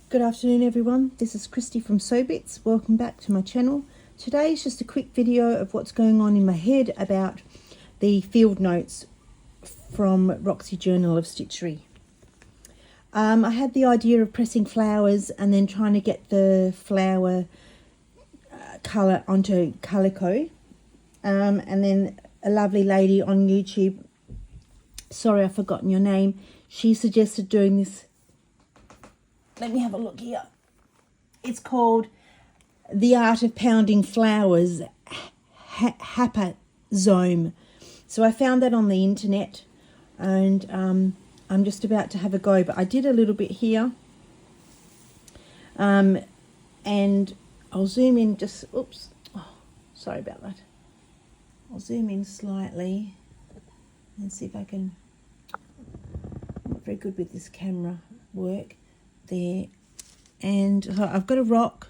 Good afternoon everyone, this is Kristy from Sewbits. Welcome back to my channel. Today is just a quick video of what's going on in my head about the field notes from Roxy Journal of Stitchery. I had the idea of pressing flowers and then trying to get the flower colour onto calico, and then a lovely lady on YouTube, sorry I've forgotten your name, she suggested doing this. Let me have a look here. It's called The Art of Pounding Flowers, Hapazome. So I found that on the internet, and I'm just about to have a go. But I did a little bit here, and I'll zoom in just. Oops, oh, sorry about that. I'll zoom in slightly and see if I can. I'm not very good with this camera work. There, and I've got a rock,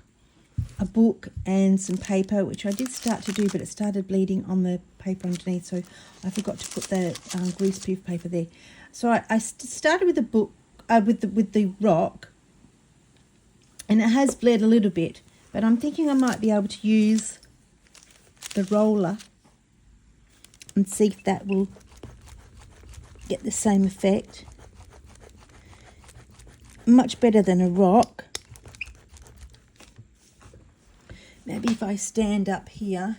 a book and some paper, which I did start to do, but it started bleeding on the paper underneath, so I forgot to put the greaseproof paper there. So I started with the book, with the rock, and it has bled a little bit, but I'm thinking I might be able to use the roller and see if that will get the same effect. Much better than a rock. Maybe if I stand up here.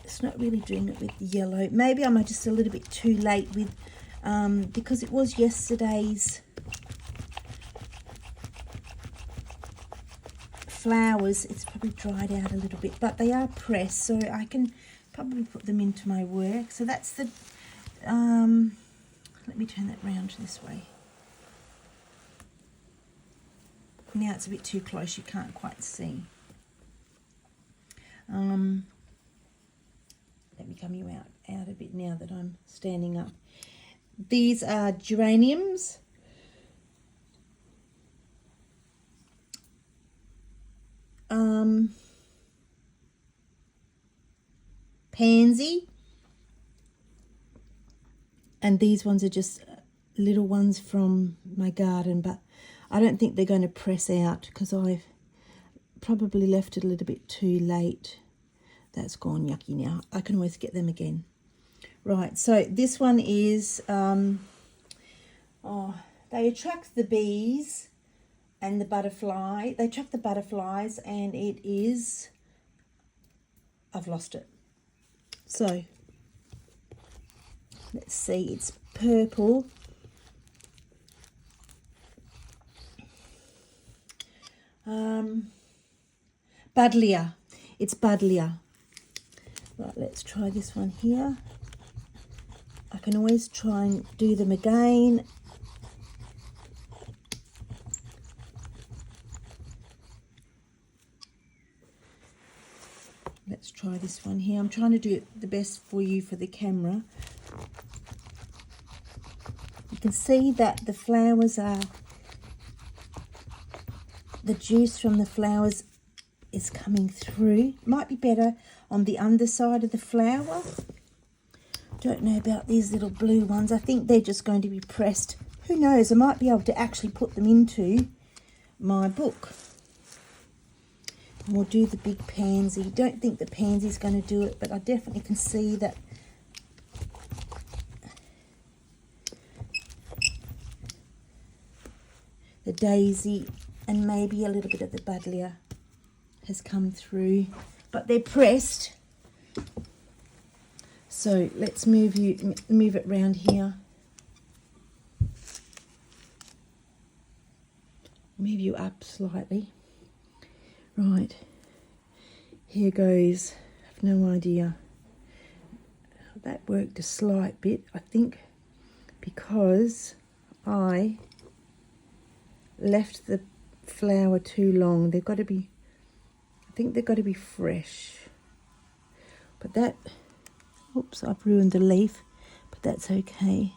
It's not really doing it with the yellow. Maybe I'm just a little bit too late with, because it was yesterday's flowers. It's probably dried out a little bit, but they are pressed, so I can probably put them into my work. So that's the, let me turn that round this way. Now it's a bit too close, you can't quite see. Let me come you out a bit now that I'm standing up. These are geraniums. Pansy, and these ones are just little ones from my garden, but I don't think they're going to press out because I've probably left it a little bit too late. That's gone yucky now. I can always get them again. Right, so this one is they attract the bees and the butterfly. They attract the butterflies, and it is, I've lost it. So, let's see, it's purple. Buddleia. It's Buddleia. Right, let's try this one here. I can always try and do them again. Let's try this one here. I'm trying to do it the best for you for the camera. You can see that the flowers are, the juice from the flowers is coming through. Might be better on the underside of the flower. Don't know about these little blue ones. I think they're just going to be pressed. Who knows? I might be able to actually put them into my book. And we'll do the big pansy. Don't think the pansy's going to do it, but I definitely can see that the daisy and maybe a little bit of the buddleia has come through, but they're pressed. So let's move it round here. Move you up slightly. Right, here goes. I have no idea. That worked a slight bit, I think, because I left the flower too long. They've got to be, I think they've got to be fresh. But that, oops, I've ruined the leaf, but that's okay.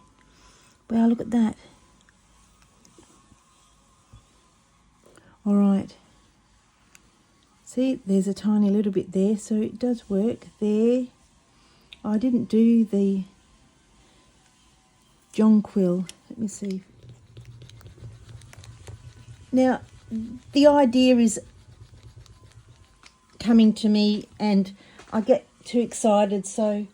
Wow, look at that. All right. See, there's a tiny little bit there, so it does work there. I didn't do the jonquil. Let me see. Now, the idea is coming to me and I get too excited, so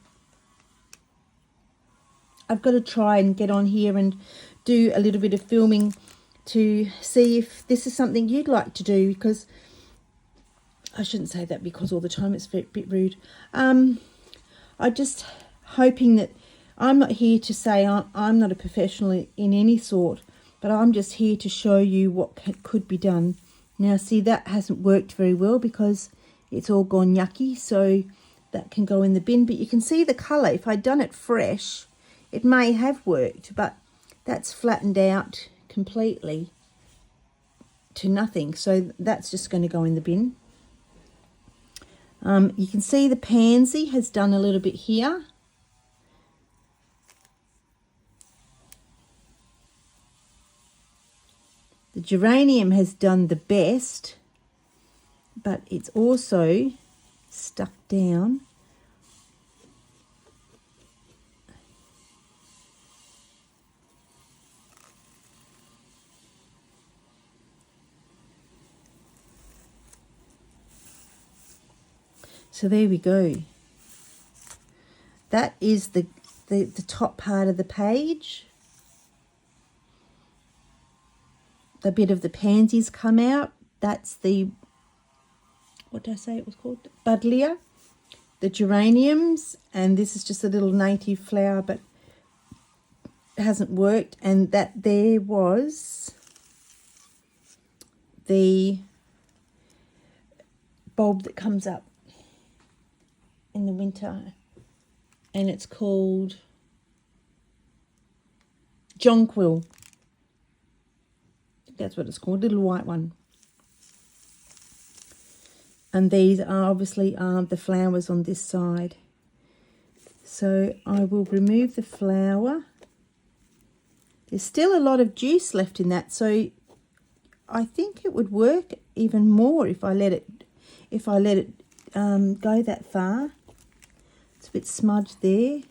I've got to try and get on here and do a little bit of filming to see if this is something you'd like to do, because I shouldn't say that because all the time it's a bit rude. I'm just hoping that I'm not here to say I'm not a professional in any sort, but I'm just here to show you what could be done. Now, see, that hasn't worked very well because it's all gone yucky, so that can go in the bin. But you can see the colour. If I'd done it fresh, it may have worked, but that's flattened out completely to nothing. So that's just going to go in the bin. You can see the pansy has done a little bit here. The geranium has done the best, but it's also stuck down. So there we go. That is the top part of the page. The bit of the pansies come out. That's the, what did I say it was called? Buddleia. The geraniums, and this is just a little native flower, but it hasn't worked. And that there was the bulb that comes up in the winter, and it's called jonquil. That's what it's called, little white one. And these are obviously the flowers on this side. So I will remove the flower. There's still a lot of juice left in that, so I think it would work even more if I let it go that far. It's a bit smudged there.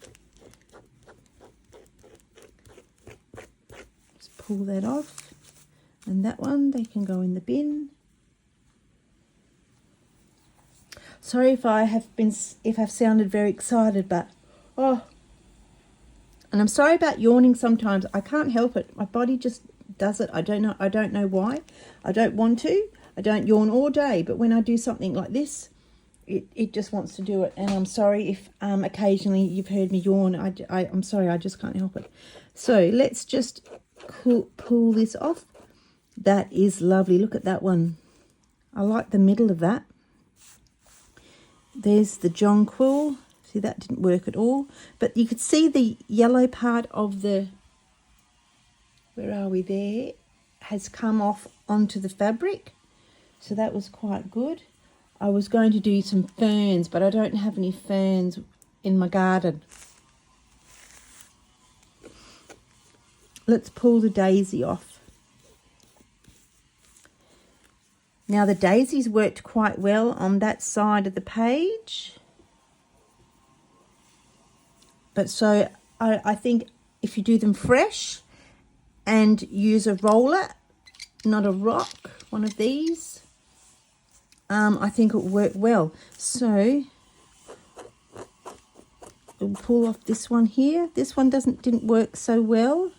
Just pull that off. And that one, they can go in the bin. Sorry if I've sounded very excited, but and I'm sorry about yawning sometimes. I can't help it. My body just does it. I don't know why. I don't want to. I don't yawn all day, but when I do something like this, it just wants to do it. And I'm sorry if occasionally you've heard me yawn. I'm sorry, I just can't help it. So let's just pull this off. That is lovely. Look at that one. I like the middle of that. There's the jonquil. See, that didn't work at all. But you could see the yellow part of the, where are we there, has come off onto the fabric. So that was quite good. I was going to do some ferns, but I don't have any ferns in my garden. Let's pull the daisy off. Now the daisies worked quite well on that side of the page. But so I think if you do them fresh and use a roller, not a rock, one of these, I think it will work well. So we'll pull off this one here. This one didn't work so well.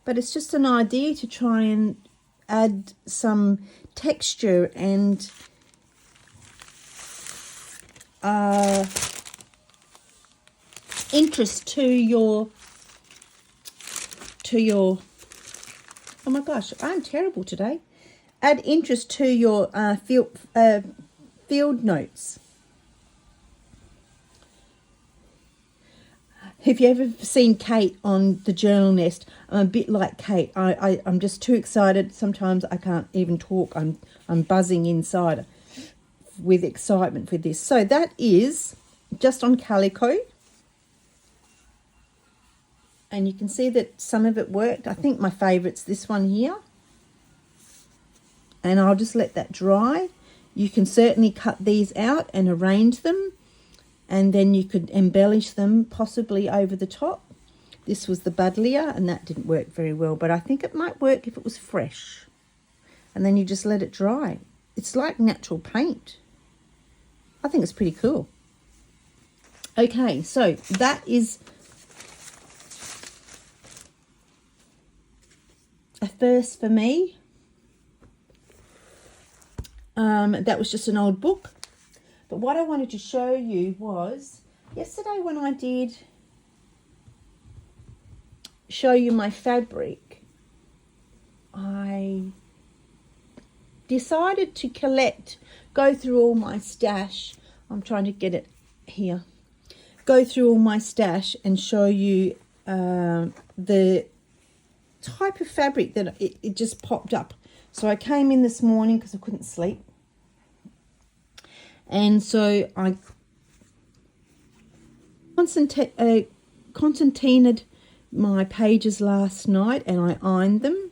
But it's just an idea to try and add some texture and interest to your oh my gosh, I'm terrible today. Add interest to your field notes. If you've ever seen Kate on the Journal Nest, I'm a bit like Kate. I'm just too excited. Sometimes I can't even talk. I'm buzzing inside with excitement with this. So that is just on calico. And you can see that some of it worked. I think my favourite's this one here. And I'll just let that dry. You can certainly cut these out and arrange them. And then you could embellish them possibly over the top. This was the buddleia, and that didn't work very well, but I think it might work if it was fresh. And then you just let it dry. It's like natural paint. I think it's pretty cool. Okay, so that is a first for me. That was just an old book. But what I wanted to show you was, yesterday when I did show you my fabric, I decided to go through all my stash. I'm trying to get it here. Go through all my stash and show you the type of fabric that it just popped up. So I came in this morning because I couldn't sleep. And so I concertinaed my pages last night and I ironed them.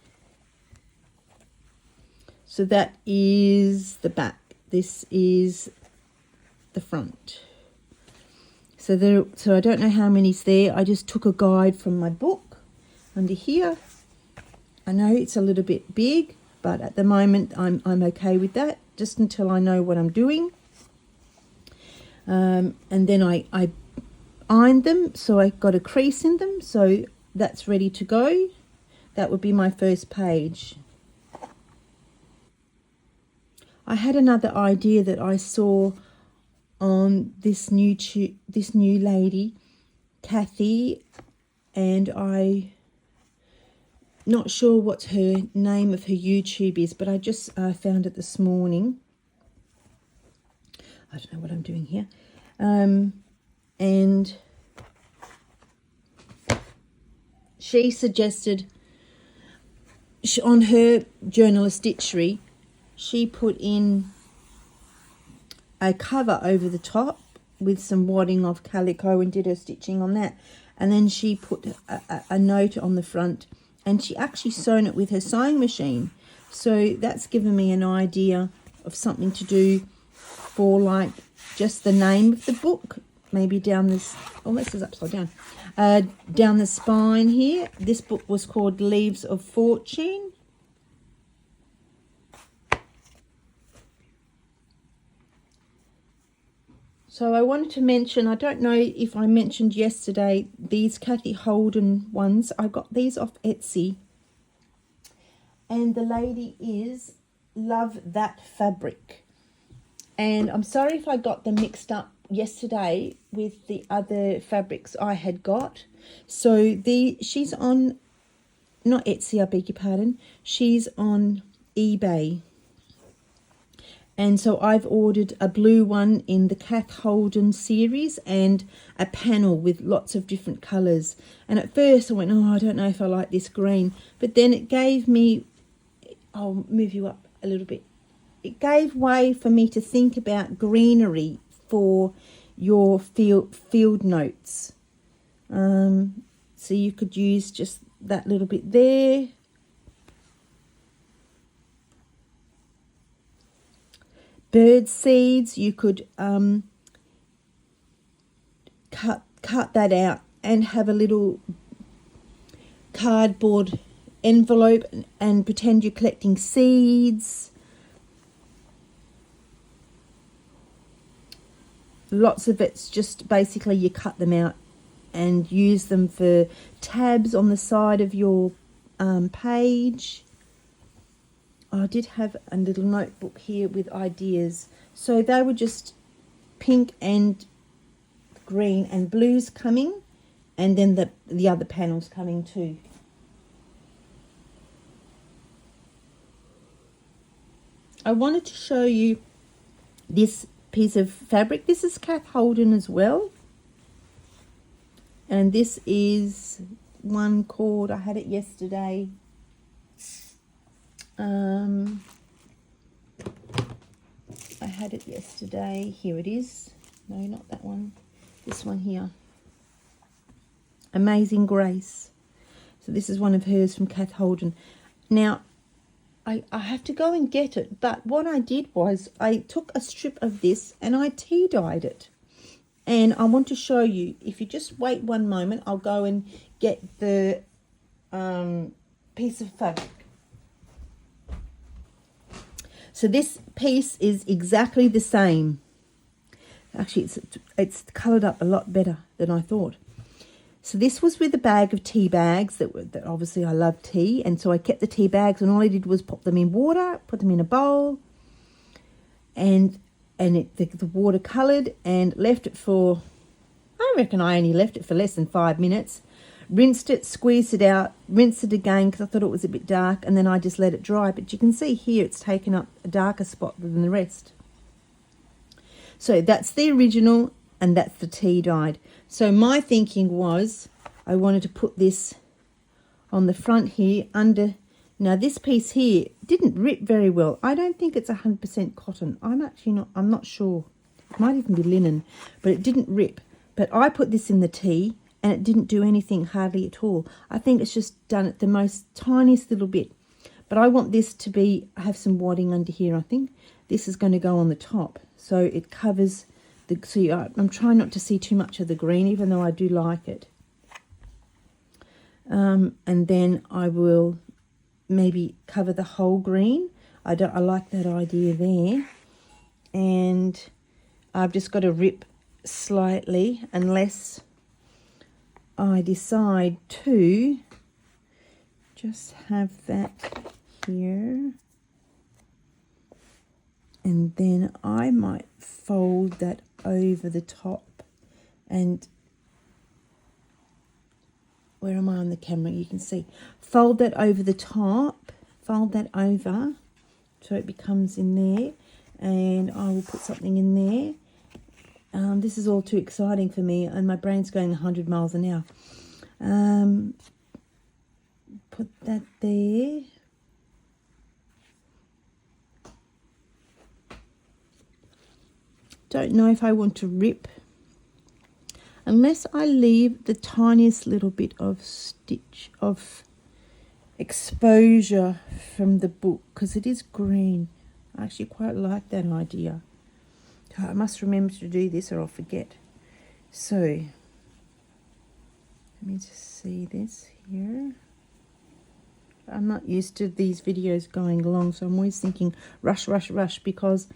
So that is the back. This is the front. So I don't know how many's there. I just took a guide from my book under here. I know it's a little bit big, but at the moment I'm okay with that, just until I know what I'm doing. And then I ironed them, so I got a crease in them, so that's ready to go. That would be my first page. I had another idea that I saw on this new lady, Kathy, and I not sure what her name of her YouTube is, but I just found it this morning. I don't know what I'm doing here. And she suggested, on her journalist dictionary, she put in a cover over the top with some wadding of calico and did her stitching on that. And then she put a note on the front, and she actually sewn it with her sewing machine. So that's given me an idea of something to do for, like, just the name of the book, maybe down this, oh, this is upside down, down the spine here. This book was called Leaves of Fortune. So I wanted to mention, I don't know if I mentioned yesterday, these Kathy Holden ones. I got these off Etsy. And the lady is Love That Fabric. And I'm sorry if I got them mixed up yesterday with the other fabrics I had got. So she's on, not Etsy, I beg your pardon. She's on eBay. And so I've ordered a blue one in the Kath Holden series and a panel with lots of different colours. And at first I went, oh, I don't know if I like this green. But then it gave me, I'll move you up a little bit. It gave way for me to think about greenery for your field notes. So you could use just that little bit there. Bird seeds, you could cut that out and have a little cardboard envelope and pretend you're collecting seeds. Lots of it's just basically you cut them out and use them for tabs on the side of your page. I did have a little notebook here with ideas. So they were just pink and green and blues coming, and then the other panels coming too. I wanted to show you this piece of fabric. This is Kath Holden as well. And this is one called, I had it yesterday. I had it yesterday. Here it is. No, not that one. This one here. Amazing Grace. So this is one of hers from Kath Holden. Now, I have to go and get it, but what I did was I took a strip of this and I tea-dyed it. And I want to show you, if you just wait one moment, I'll go and get the piece of fabric. So this piece is exactly the same. Actually, it's coloured up a lot better than I thought. So this was with a bag of tea bags that obviously I love tea, and so I kept the tea bags, and all I did was pop them in water, put them in a bowl, and the water coloured, and left it for, I reckon I only left it for less than 5 minutes. Rinsed it, squeezed it out, rinsed it again because I thought it was a bit dark, and then I just let it dry. But you can see here it's taken up a darker spot than the rest. So that's the original, and that's the tea dyed. So my thinking was I wanted to put this on the front here under. Now this piece here didn't rip very well. I don't think it's 100% cotton. I'm not sure. It might even be linen, but it didn't rip. But I put this in the tea and it didn't do anything hardly at all. I think it's just done it the most tiniest little bit. But I want this to have some wadding under here, I think. This is going to go on the top. So it covers I'm trying not to see too much of the green, even though I do like it. And then I will maybe cover the whole green. I like that idea there. And I've just got to rip slightly, unless I decide to just have that here. And then I might fold that over the top, and where am I on the camera? You can see. Fold that over the top, fold that over so it becomes in there, and I will put something in there. This is all too exciting for me, and my brain's going 100 miles an hour. Put that there. Don't know if I want to rip, unless I leave the tiniest little bit of stitch of exposure from the book, because it is green. I actually quite like that idea. I must remember to do this or I'll forget. So let me just see this here. I'm not used to these videos going long, so I'm always thinking rush, rush, rush, because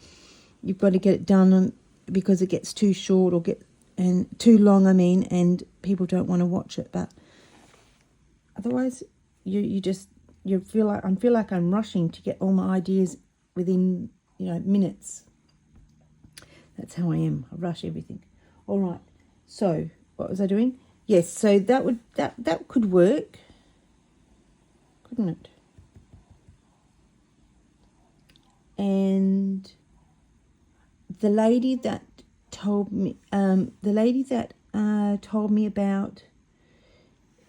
you've got to get it done because it gets too short or too long, and people don't want to watch it. But otherwise, you feel like I'm rushing to get all my ideas within minutes. That's how I am. I rush everything. All right. So what was I doing? Yes. So that could work, couldn't it? And the lady that told me about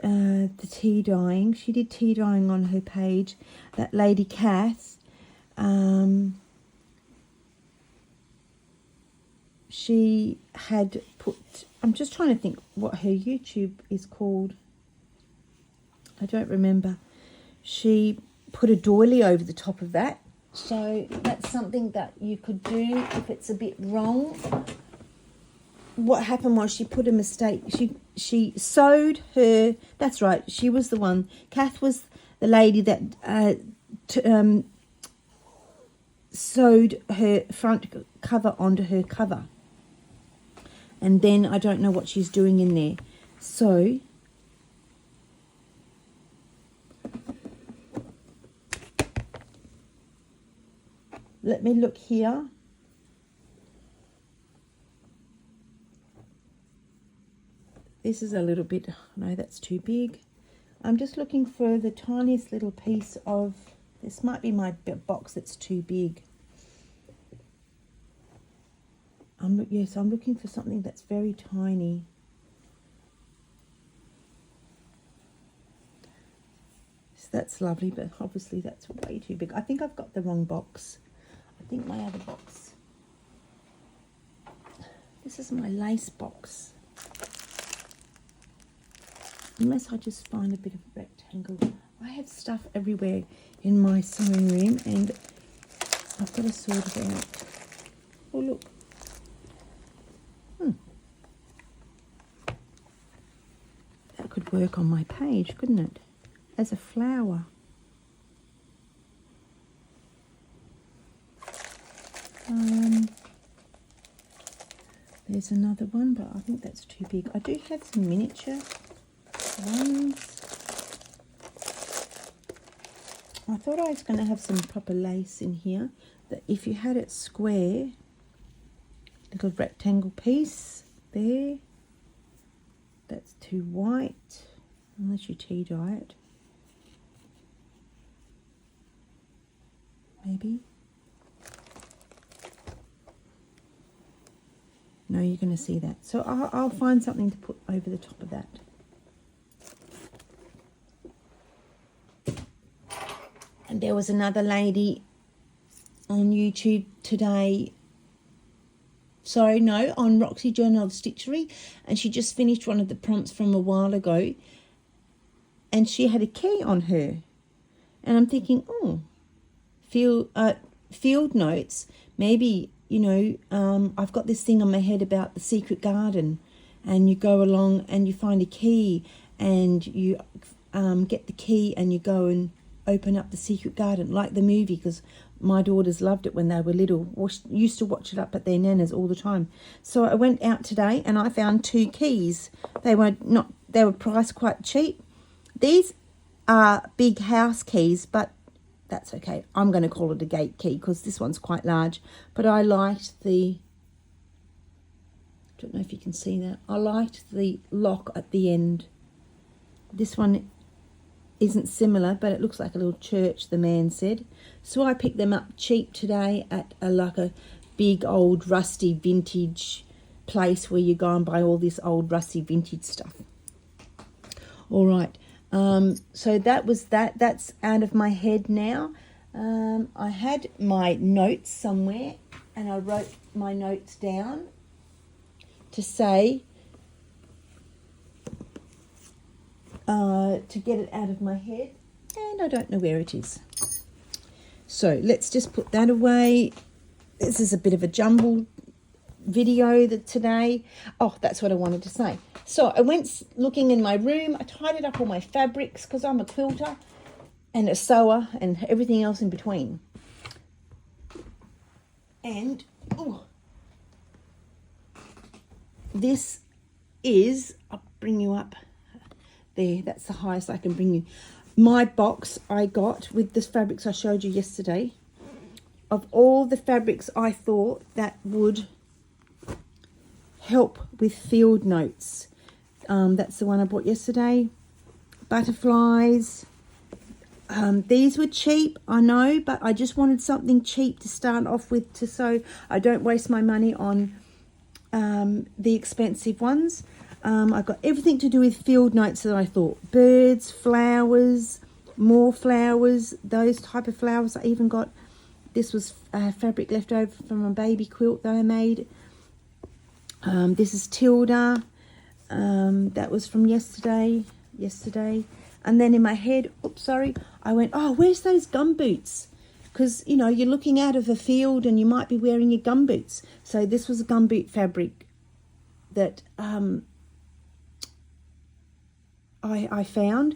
the tea dyeing, she did tea dyeing on her page. That lady Kath, she had put, I'm just trying to think what her YouTube is called. I don't remember. She put a doily over the top of that. So that's something that you could do if it's a bit wrong. What happened was she put a mistake. She sewed her, that's right, she was the one. Kath was the lady that sewed her front cover onto her cover. And then I don't know what she's doing in there. So let me look here. This is a little bit, no, that's too big. I'm just looking for the tiniest little piece of, this might be my box that's too big. Yes, I'm looking for something that's very tiny. So that's lovely, but obviously that's way too big. I think I've got the wrong box. I think my other box. This is my lace box. Unless I just find a bit of a rectangle. I have stuff everywhere in my sewing room, and I've got to sort it out. Oh, look. work on my page, couldn't it? As a flower. There's another one, but I think that's too big. I do have some miniature ones. I thought I was going to have some proper lace in here, that if you had it square, little rectangle piece there, that's too white, unless you tea dye it. Maybe. No, you're going to see that. So I'll find something to put over the top of that. And there was another lady on YouTube today. Sorry, no, on Roxy Journal of Stitchery. And she just finished one of the prompts from a while ago. And she had a key on her. And I'm thinking, oh, field notes, maybe, you know, I've got this thing on my head about the secret garden, and you go along and you find a key, and you get the key and you go and open up the secret garden, like the movie, because my daughters loved it when they were little, used to watch it up at their nanas all the time. So I went out today and I found 2 keys. They were priced quite cheap. These are big house keys, but that's okay. I'm going to call it a gate key because this one's quite large. But I liked I don't know if you can see that. I liked the lock at the end. This one isn't similar, but it looks like a little church, the man said. So I picked them up cheap today at a big old rusty vintage place where you go and buy all this old rusty vintage stuff. All right. So that was that. That's out of my head now. I had my notes somewhere and I wrote my notes down to say, to get it out of my head, and I don't know where it is. So let's just put that away. This is a bit of a jumbled video today. Oh, that's what I wanted to say. So I went looking in my room. I tidied up all my fabrics because I'm a quilter and a sewer and everything else in between. And this is, I'll bring you up there. That's the highest I can bring you. My box I got with the fabrics I showed you yesterday, of all the fabrics I thought that would help with field notes. That's the one I bought yesterday. Butterflies. These were cheap, I know, but I just wanted something cheap to start off with, so I don't waste my money on the expensive ones. I got everything to do with field notes that I thought. Birds, flowers, more flowers, those type of flowers. I even got, this was fabric left over from a baby quilt that I made. This is Tilda. That was from yesterday. And then in my head, I went, oh, where's those gumboots? Because, you know, you're looking out of a field and you might be wearing your gumboots. So this was a gumboot fabric that I found.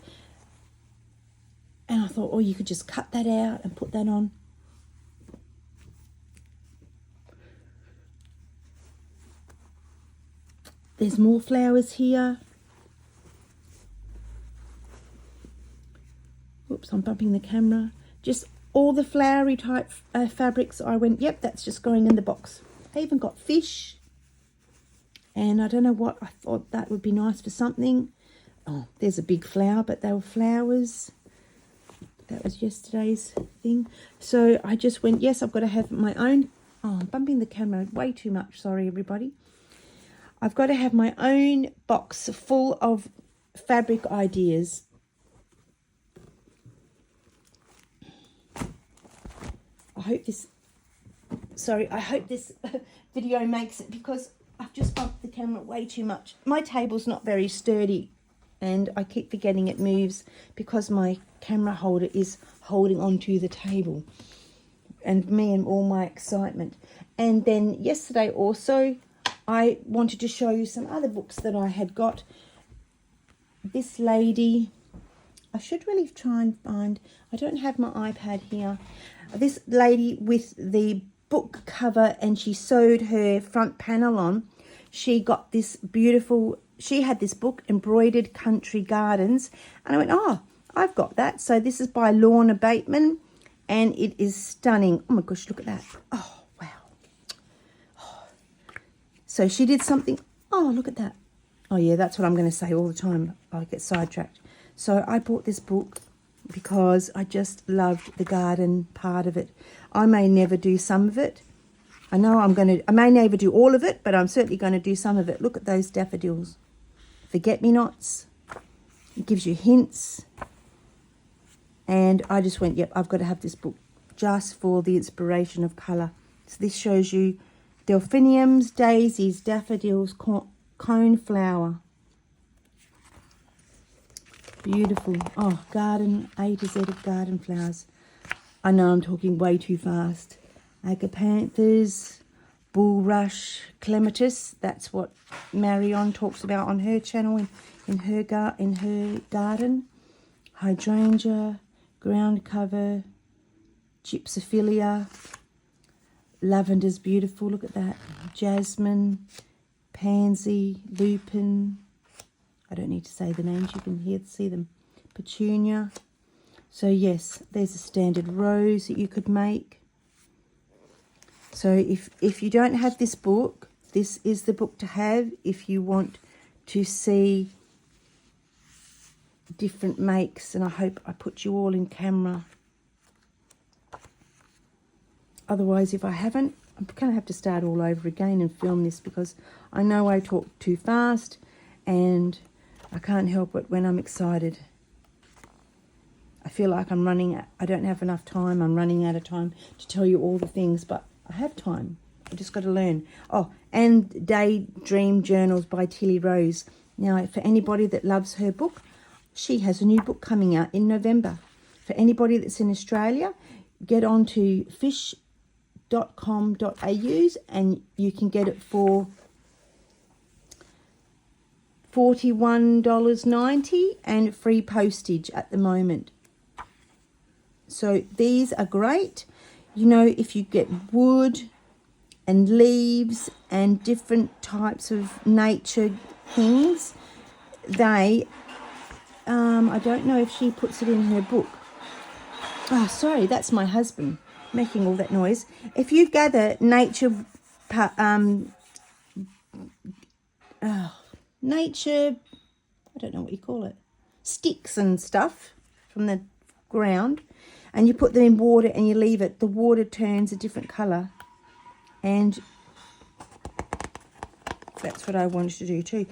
And I thought, oh, you could just cut that out and put that on. There's more flowers here. Oops, I'm bumping the camera. Just all the flowery type fabrics. I went, yep, that's just going in the box. I even got fish. And I don't know what, I thought that would be nice for something. Oh, there's a big flower, but they were flowers. That was yesterday's thing. So I just went, yes, I've got to have my own. Oh, I'm bumping the camera way too much. Sorry, everybody. I've got to have my own box full of fabric ideas. I hope this video makes it, because I've just bumped the camera way too much. My table's not very sturdy and I keep forgetting it moves because my camera holder is holding onto the table, and me and all my excitement. And then yesterday also I wanted to show you some other books that I had got this lady, I should really try and find, I don't have my iPad here. This lady with the book cover, and she sewed her front panel on. She got this beautiful, she had this book, Embroidered Country Gardens. And I went, oh, I've got that. So this is by Lorna Bateman, and it is stunning. Oh my gosh, look at that. Oh, wow. Oh. So she did something, oh, look at that. Oh yeah, that's what I'm going to say all the time. I get sidetracked. So I bought this book because I just loved the garden part of it. I may never do some of it. I know I may never do all of it, but I'm certainly going to do some of it. Look at those daffodils. Forget-me-nots. It gives you hints. And I just went, yep, I've got to have this book just for the inspiration of colour. So this shows you delphiniums, daisies, daffodils, coneflower. Beautiful. Oh, garden, A to Z of garden flowers. I know I'm talking way too fast. Agapanthus, bulrush, clematis. That's what Marion talks about on her channel in her garden. Hydrangea, ground cover, gypsophilia. Lavender's beautiful. Look at that. Jasmine, pansy, lupin. I don't need to say the names, you can see them. Petunia. So yes, there's a standard rose that you could make. So if you don't have this book, this is the book to have if you want to see different makes. And I hope I put you all in camera. Otherwise, if I haven't, I'm going to have to start all over again and film this, because I know I talk too fast and I can't help it when I'm excited. I feel like I don't have enough time. I'm running out of time to tell you all the things, but I have time. I just got to learn. Oh, and Daydream Journals by Tilly Rose. Now, for anybody that loves her book, she has a new book coming out in November. For anybody that's in Australia, get on to fish.com.au and you can get it for $41.90 and free postage at the moment. So these are great. You know, if you get wood and leaves and different types of nature things, they, I don't know if she puts it in her book. Oh, sorry, that's my husband making all that noise. If you gather nature, nature, I don't know what you call it, sticks and stuff from the ground, and you put them in water and you leave it, the water turns a different colour. And that's what I wanted to do too.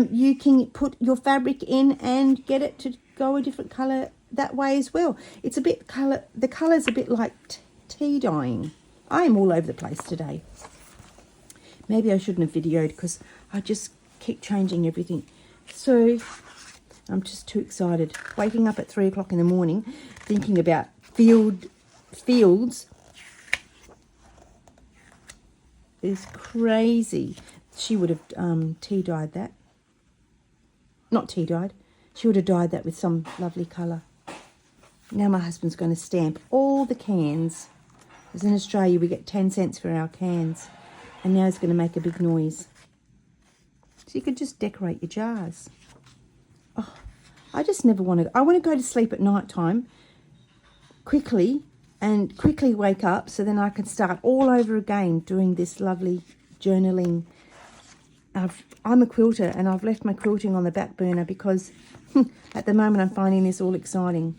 You can put your fabric in and get it to go a different colour that way as well. It's a bit colour, the colour's a bit like tea dyeing. I am all over the place today. Maybe I shouldn't have videoed because I just keep changing everything. So I'm just too excited. Waking up at 3 o'clock in the morning thinking about fields is crazy. She would have tea dyed that. Not tea dyed. She would have dyed that with some lovely colour. Now my husband's going to stamp all the cans. Because in Australia we get 10 cents for our cans. And now he's going to make a big noise. So you could just decorate your jars. Oh, I just never want to. I want to go to sleep at night time quickly and quickly wake up so then I can start all over again doing this lovely journaling. I'm a quilter and I've left my quilting on the back burner because at the moment I'm finding this all exciting.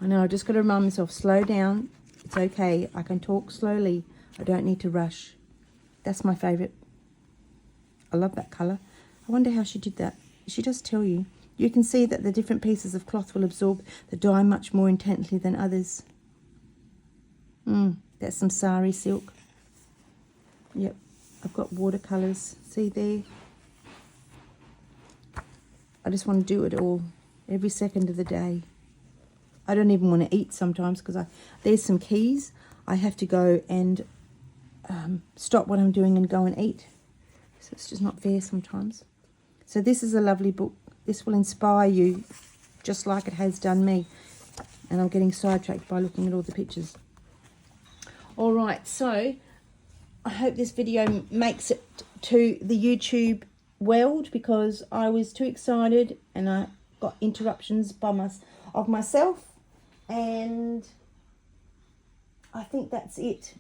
I know, I've just got to remind myself, slow down. It's okay. I can talk slowly. I don't need to rush. That's my favourite. I love that colour. I wonder how she did that. She does tell you. You can see that the different pieces of cloth will absorb the dye much more intensely than others. That's some sari silk. Yep, I've got watercolours. See there? I just want to do it all every second of the day. I don't even want to eat sometimes because there's some keys. I have to go and stop what I'm doing and go and eat. So it's just not fair sometimes. So this is a lovely book. This will inspire you just like it has done me. And I'm getting sidetracked by looking at all the pictures. All right, so I hope this video makes it to the YouTube world, because I was too excited and I got interruptions of myself, and I think that's it.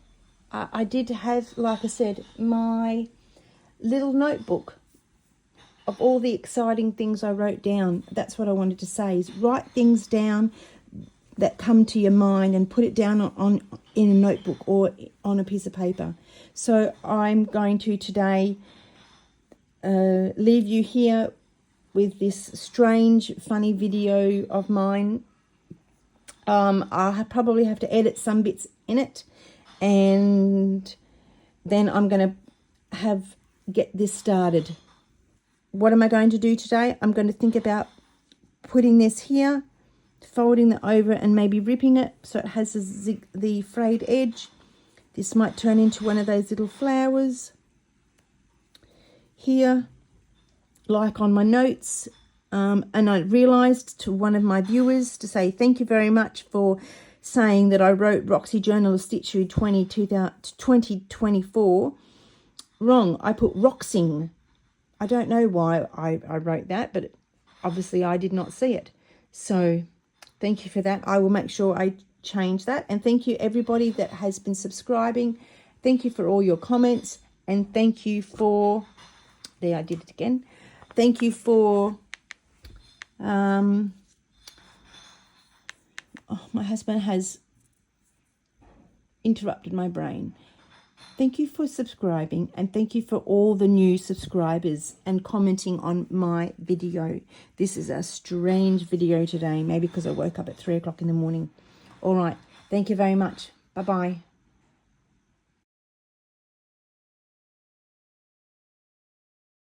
I did have, like I said, my little notebook of all the exciting things I wrote down. That's what I wanted to say, is write things down that come to your mind and put it down in a notebook or on a piece of paper. So I'm going to today leave you here with this strange, funny video of mine. I'll probably have to edit some bits in it, and then I'm going to get this started. What am I going to do today? I'm going to think about putting this here, folding it over and maybe ripping it so it has the frayed edge. This might turn into one of those little flowers here, like on my notes. And I realised to one of my viewers to say thank you very much for saying that I wrote Roxy Journal of Stitchery 2024 wrong. I put Roxing. I don't know why I wrote that, but obviously I did not see it. So thank you for that. I will make sure I change that. And thank you everybody that has been subscribing. Thank you for all your comments. And thank you for... There, I did it again. Thank you for... my husband has interrupted my brain. Thank you for subscribing, and thank you for all the new subscribers and commenting on my video. This is a strange video today, maybe because I woke up at 3 o'clock in the morning. All right, thank you very much. Bye-bye.